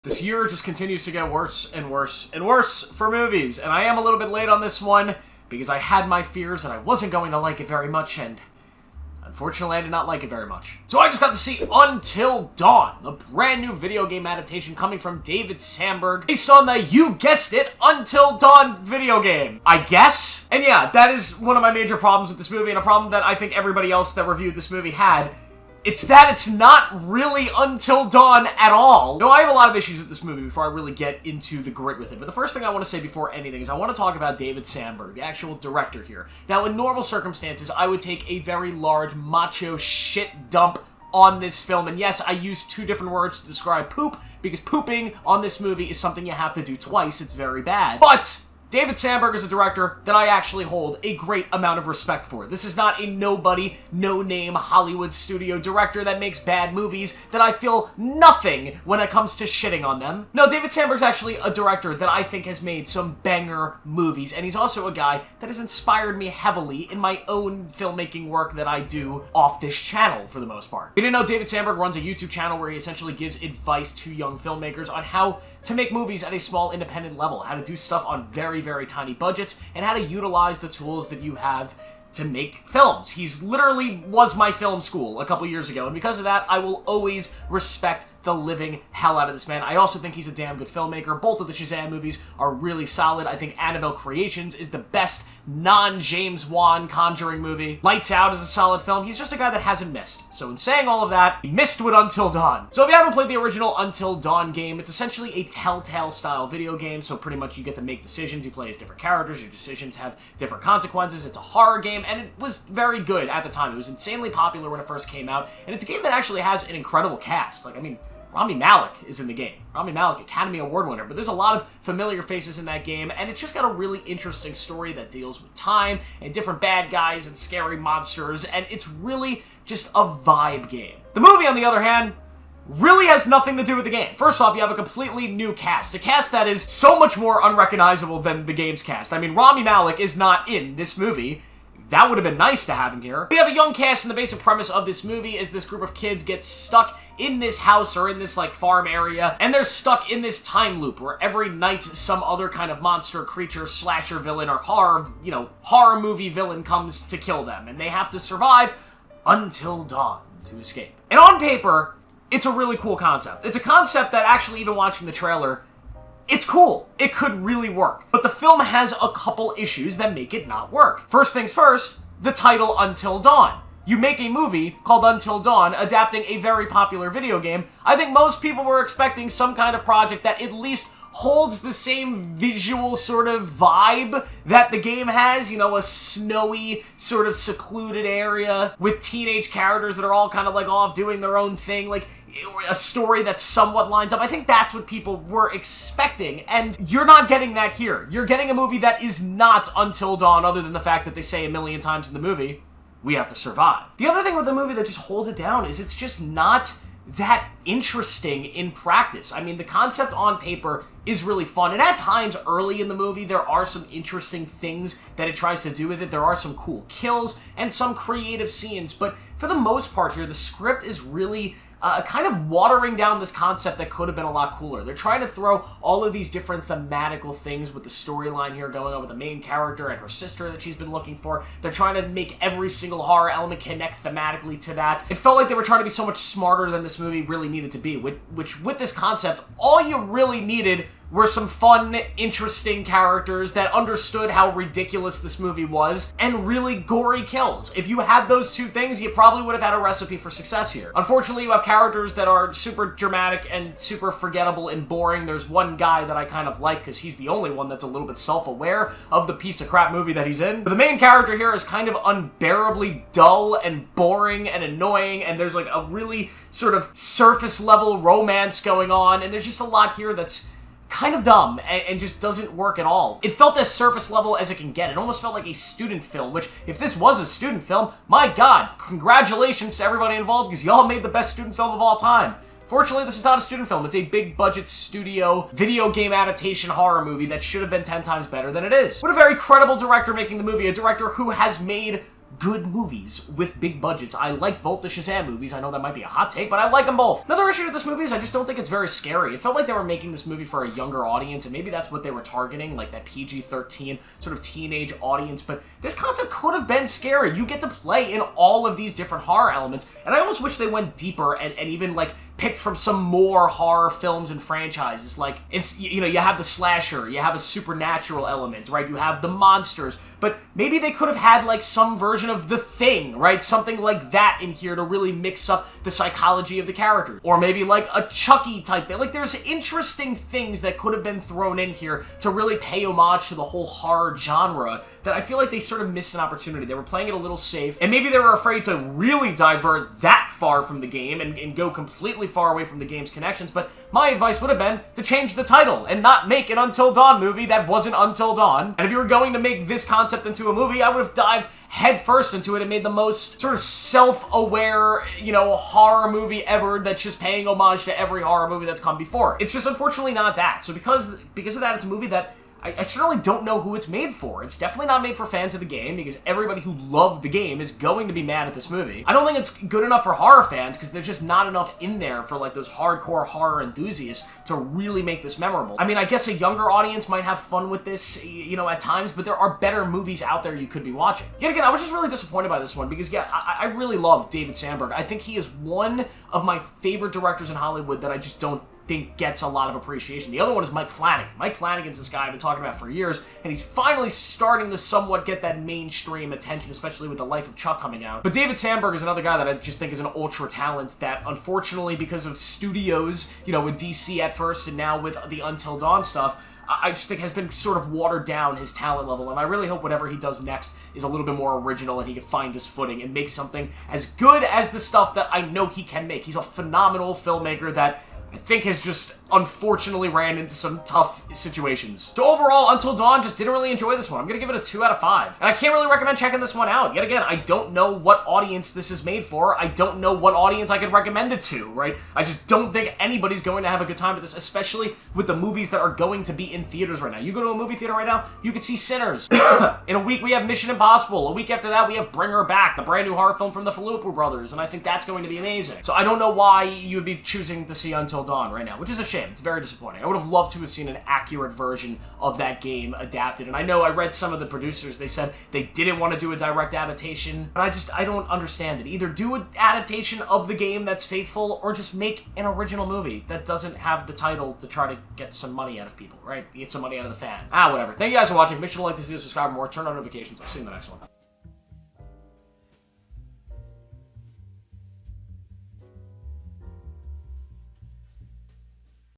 This year just continues to get worse and worse and worse for movies, and I am a little bit late on this one because I had my fears that I wasn't going to like it very much, and unfortunately I did not like it very much. So I just got to see Until Dawn, a brand new video game adaptation coming from David Sandberg, based on the, you guessed it, Until Dawn video game, I guess? And yeah, that is one of my major problems with this movie, and a problem that I think everybody else that reviewed this movie had. It's that it's not really Until Dawn at all. No, I have a lot of issues with this movie before I really get into the grit with it. But the first thing I want to say before anything is I want to talk about David Sandberg, the actual director here. Now, in normal circumstances, I would take a very large macho shit dump on this film. And yes, I use two different words to describe poop, because pooping on this movie is something you have to do twice. It's very bad. But David Sandberg is a director that I actually hold a great amount of respect for. This is not a nobody, no-name Hollywood studio director that makes bad movies that I feel nothing when it comes to shitting on them. No, David Sandberg's actually a director that I think has made some banger movies, and he's also a guy that has inspired me heavily in my own filmmaking work that I do off this channel, for the most part. You didn't know David Sandberg runs a YouTube channel where he essentially gives advice to young filmmakers on how to make movies at a small independent level, how to do stuff on very tiny budgets, and how to utilize the tools that you have to make films. He's literally was my film school a couple years ago, and because of that, I will always respect the living hell out of this man. I also think he's a damn good filmmaker. Both of the Shazam movies are really solid. I think Annabelle Creations is the best non-James Wan Conjuring movie. Lights Out is a solid film. He's just a guy that hasn't missed. So in saying all of that, he missed with Until Dawn. So if you haven't played the original Until Dawn game, it's essentially a Telltale style video game, so pretty much you get to make decisions. You play as different characters. Your decisions have different consequences. It's a horror game, and it was very good at the time. It was insanely popular when it first came out, and it's a game that actually has an incredible cast. Like, I mean, Rami Malek is in the game. Rami Malek, Academy Award winner, but there's a lot of familiar faces in that game, and it's just got a really interesting story that deals with time and different bad guys and scary monsters, and it's really just a vibe game. The movie, on the other hand, really has nothing to do with the game. First off, you have a completely new cast, a cast that is so much more unrecognizable than the game's cast. I mean, Rami Malek is not in this movie. That would have been nice to have him here. We have a young cast, and the basic premise of this movie is this group of kids get stuck in this house or in this, like, farm area, and they're stuck in this time loop where every night some other kind of monster, creature, slasher villain, or horror movie villain comes to kill them, and they have to survive until dawn to escape. And on paper, it's a really cool concept. It's a concept that actually, even watching the trailer, it's cool. It could really work. But the film has a couple issues that make it not work. First things first, the title Until Dawn. You make a movie called Until Dawn, adapting a very popular video game. I think most people were expecting some kind of project that at least holds the same visual sort of vibe that the game has, you know, a snowy, sort of secluded area with teenage characters that are all kind of like off doing their own thing, like a story that somewhat lines up. I think that's what people were expecting, and you're not getting that here. You're getting a movie that is not Until Dawn, other than the fact that they say a million times in the movie, we have to survive. The other thing with the movie that just holds it down is it's just not that interesting in practice. I mean, the concept on paper is really fun, and at times early in the movie, there are some interesting things that it tries to do with it. There are some cool kills and some creative scenes, but for the most part here, the script is really kind of watering down this concept that could have been a lot cooler. They're trying to throw all of these different thematical things with the storyline here going on with the main character and her sister that she's been looking for. They're trying to make every single horror element connect thematically to that. It felt like they were trying to be so much smarter than this movie really needed to be, which with this concept, all you really needed were some fun, interesting characters that understood how ridiculous this movie was, and really gory kills. If you had those two things, you probably would have had a recipe for success here. Unfortunately, you have characters that are super dramatic and super forgettable and boring. There's one guy that I kind of like because he's the only one that's a little bit self-aware of the piece of crap movie that he's in. But the main character here is kind of unbearably dull and boring and annoying, and there's like a really sort of surface level romance going on, and there's just a lot here that's kind of dumb and just doesn't work at all. It felt as surface level as it can get. It almost felt like a student film, which, if this was a student film, my god, congratulations to everybody involved, because y'all made the best student film of all time. Fortunately, this is not a student film. It's a big budget studio video game adaptation horror movie that should have been 10 times better than it is. What a very credible director making the movie, a director who has made good movies with big budgets. I like both the Shazam movies. I know that might be a hot take, but I like them both. Another issue with this movie is I just don't think it's very scary. It felt like they were making this movie for a younger audience, and maybe that's what they were targeting, like that PG-13 sort of teenage audience, but this concept could have been scary. You get to play in all of these different horror elements, and I almost wish they went deeper and even, like, picked from some more horror films and franchises. Like, it's, you know, you have the slasher, you have a supernatural element, right? You have the monsters, but maybe they could have had, like, some version of The Thing, right? Something like that in here to really mix up the psychology of the characters. Or maybe, like, a Chucky type thing. Like, there's interesting things that could have been thrown in here to really pay homage to the whole horror genre that I feel like they sort of missed an opportunity. They were playing it a little safe, and maybe they were afraid to really divert that far from the game and go completely far away from the game's connections, but my advice would have been to change the title and not make an Until Dawn movie that wasn't Until Dawn. And if you were going to make this concept into a movie, I would have dived headfirst into it and made the most sort of self-aware, you know, horror movie ever that's just paying homage to every horror movie that's come before. It's just unfortunately not that. So because of that, it's a movie that I certainly don't know who it's made for. It's definitely not made for fans of the game, because everybody who loved the game is going to be mad at this movie. I don't think it's good enough for horror fans, because there's just not enough in there for, like, those hardcore horror enthusiasts to really make this memorable. I mean, I guess a younger audience might have fun with this, you know, at times, but there are better movies out there you could be watching. Yet again, I was just really disappointed by this one, because, yeah, I really love David Sandberg. I think he is one of my favorite directors in Hollywood that I just don't think gets a lot of appreciation. The other one is Mike Flanagan. Mike Flanagan's this guy I've been talking about for years, and he's finally starting to somewhat get that mainstream attention, especially with The Life of Chuck coming out. But David Sandberg is another guy that I just think is an ultra talent that, unfortunately, because of studios, you know, with DC at first and now with the Until Dawn stuff, I just think has been sort of watered down his talent level, and I really hope whatever he does next is a little bit more original and he can find his footing and make something as good as the stuff that I know he can make. He's a phenomenal filmmaker that I think has just unfortunately ran into some tough situations. So overall, Until Dawn, just didn't really enjoy this one. I'm gonna give it a 2 out of 5. And I can't really recommend checking this one out. Yet again, I don't know what audience this is made for. I don't know what audience I could recommend it to, right? I just don't think anybody's going to have a good time with this, especially with the movies that are going to be in theaters right now. You go to a movie theater right now, you could see Sinners. In a week, we have Mission Impossible. A week after that, we have Bring Her Back, the brand new horror film from the Fallupu brothers, and I think that's going to be amazing. So I don't know why you would be choosing to see Until Dawn right now, which is a shame. It's very disappointing. I would have loved to have seen an accurate version of that game adapted, and I know I read some of the producers, they said they didn't want to do a direct adaptation, but I don't understand it. Either do an adaptation of the game that's faithful, or just make an original movie that doesn't have the title to try to get some money out of people, right? Get some money out of the fans. Whatever. Thank you guys for watching. Make sure to like this video, subscribe more, turn on notifications. I'll see you in the next one.